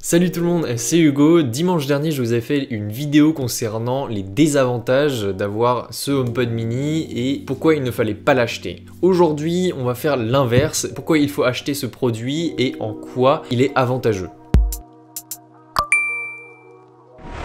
Salut tout le monde, c'est Hugo. Dimanche dernier, je vous ai fait une vidéo concernant les désavantages d'avoir ce HomePod mini et pourquoi il ne fallait pas l'acheter. Aujourd'hui, on va faire l'inverse, pourquoi il faut acheter ce produit et en quoi il est avantageux.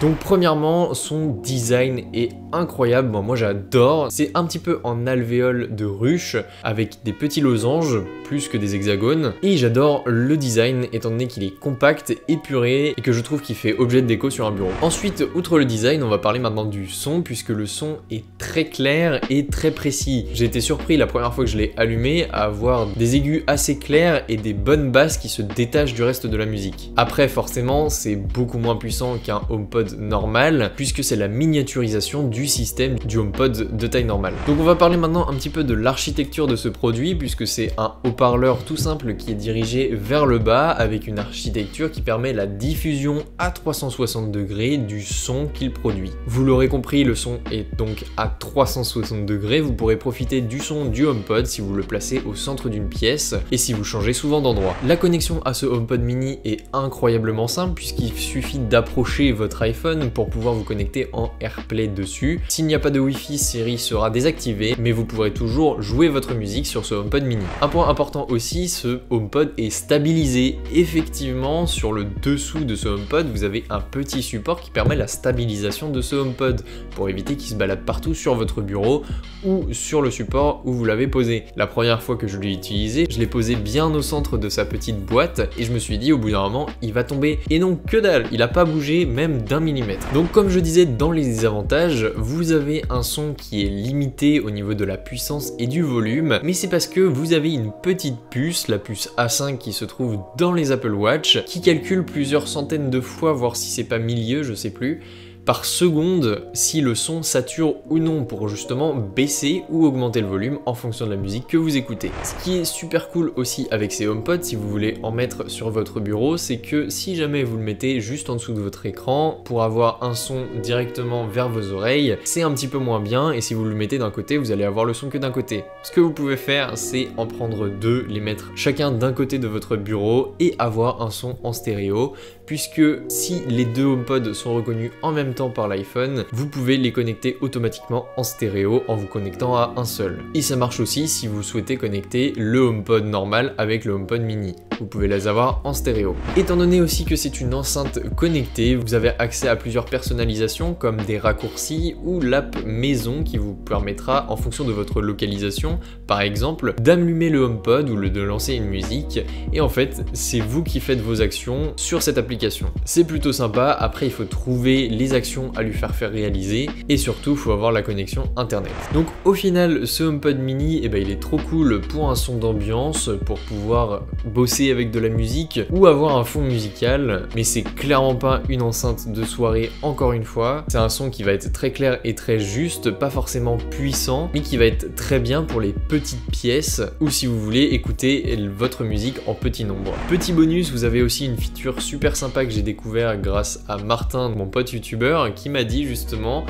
Donc premièrement, son design est incroyable, moi j'adore. C'est un petit peu en alvéole de ruche avec des petits losanges plus que des hexagones. Et j'adore le design étant donné qu'il est compact, épuré et que je trouve qu'il fait objet de déco sur un bureau. Ensuite, outre le design, on va parler maintenant du son puisque le son est très clair et très précis. J'ai été surpris la première fois que je l'ai allumé à avoir des aigus assez clairs et des bonnes basses qui se détachent du reste de la musique. Après forcément, c'est beaucoup moins puissant qu'un HomePod normal puisque c'est la miniaturisation du système du HomePod de taille normale. Donc on va parler maintenant un petit peu de l'architecture de ce produit puisque c'est un haut-parleur tout simple qui est dirigé vers le bas avec une architecture qui permet la diffusion à 360 degrés du son qu'il produit. Vous l'aurez compris, le son est donc à 360 degrés, vous pourrez profiter du son du HomePod si vous le placez au centre d'une pièce et si vous changez souvent d'endroit. La connexion à ce HomePod mini est incroyablement simple puisqu'il suffit d'approcher votre iPhone pour pouvoir vous connecter en AirPlay dessus. S'il n'y a pas de Wi-Fi, Siri sera désactivé, mais vous pourrez toujours jouer votre musique sur ce HomePod mini. Un point important aussi, ce HomePod est stabilisé. Effectivement, sur le dessous de ce HomePod, vous avez un petit support qui permet la stabilisation de ce HomePod pour éviter qu'il se balade partout sur votre bureau ou sur le support où vous l'avez posé. La première fois que je l'ai utilisé, je l'ai posé bien au centre de sa petite boîte et je me suis dit au bout d'un moment, il va tomber. Et non, que dalle, il n'a pas bougé même d'un millimètre. Donc comme je disais dans les désavantages, vous avez un son qui est limité au niveau de la puissance et du volume, mais c'est parce que vous avez une petite puce, la puce A5 qui se trouve dans les Apple Watch, qui calcule plusieurs centaines de fois, voire si c'est pas milliers, je sais plus, par seconde si le son sature ou non pour justement baisser ou augmenter le volume en fonction de la musique que vous écoutez. Ce qui est super cool aussi avec ces HomePod, si vous voulez en mettre sur votre bureau, c'est que si jamais vous le mettez juste en dessous de votre écran pour avoir un son directement vers vos oreilles, c'est un petit peu moins bien et si vous le mettez d'un côté, vous allez avoir le son que d'un côté. Ce que vous pouvez faire, c'est en prendre deux, les mettre chacun d'un côté de votre bureau et avoir un son en stéréo, puisque si les deux HomePod sont reconnus en même temps par l'iPhone, vous pouvez les connecter automatiquement en stéréo en vous connectant à un seul. Et ça marche aussi si vous souhaitez connecter le HomePod normal avec le HomePod mini. Vous pouvez les avoir en stéréo. Étant donné aussi que c'est une enceinte connectée, vous avez accès à plusieurs personnalisations comme des raccourcis ou l'app maison qui vous permettra, en fonction de votre localisation, par exemple, d'allumer le HomePod ou de lancer une musique. Et en fait, c'est vous qui faites vos actions sur cette application. C'est plutôt sympa. Après, il faut trouver les actions à lui faire réaliser et surtout, il faut avoir la connexion internet. Donc au final, ce HomePod mini, il est trop cool pour un son d'ambiance, pour pouvoir bosser avec de la musique ou avoir un fond musical, mais c'est clairement pas une enceinte de soirée encore une fois. C'est un son qui va être très clair et très juste, pas forcément puissant, mais qui va être très bien pour les petites pièces ou si vous voulez écouter votre musique en petit nombre. Petit bonus, vous avez aussi une feature super sympa que j'ai découvert grâce à Martin, mon pote youtubeur, qui m'a dit justement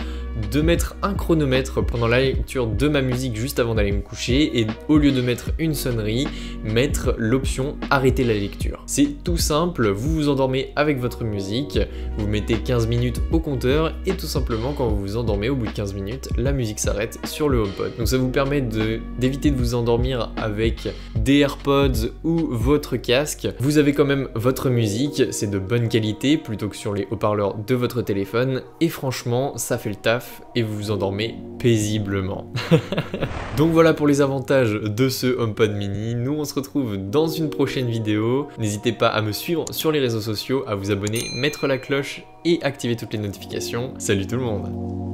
de mettre un chronomètre pendant la lecture de ma musique juste avant d'aller me coucher et au lieu de mettre une sonnerie, mettre l'option arrêter la lecture. C'est tout simple, vous vous endormez avec votre musique, vous mettez 15 minutes au compteur et tout simplement quand vous vous endormez au bout de 15 minutes, la musique s'arrête sur le HomePod. Donc ça vous permet d'éviter de vous endormir avec des AirPods ou votre casque. Vous avez quand même votre musique, c'est de bonne qualité plutôt que sur les haut-parleurs de votre téléphone et franchement ça fait le taf et vous vous endormez paisiblement. Donc voilà pour les avantages de ce HomePod mini. Nous on se retrouve dans une prochaine vidéo. N'hésitez pas à me suivre sur les réseaux sociaux, à vous abonner, mettre la cloche et activer toutes les notifications. Salut tout le monde!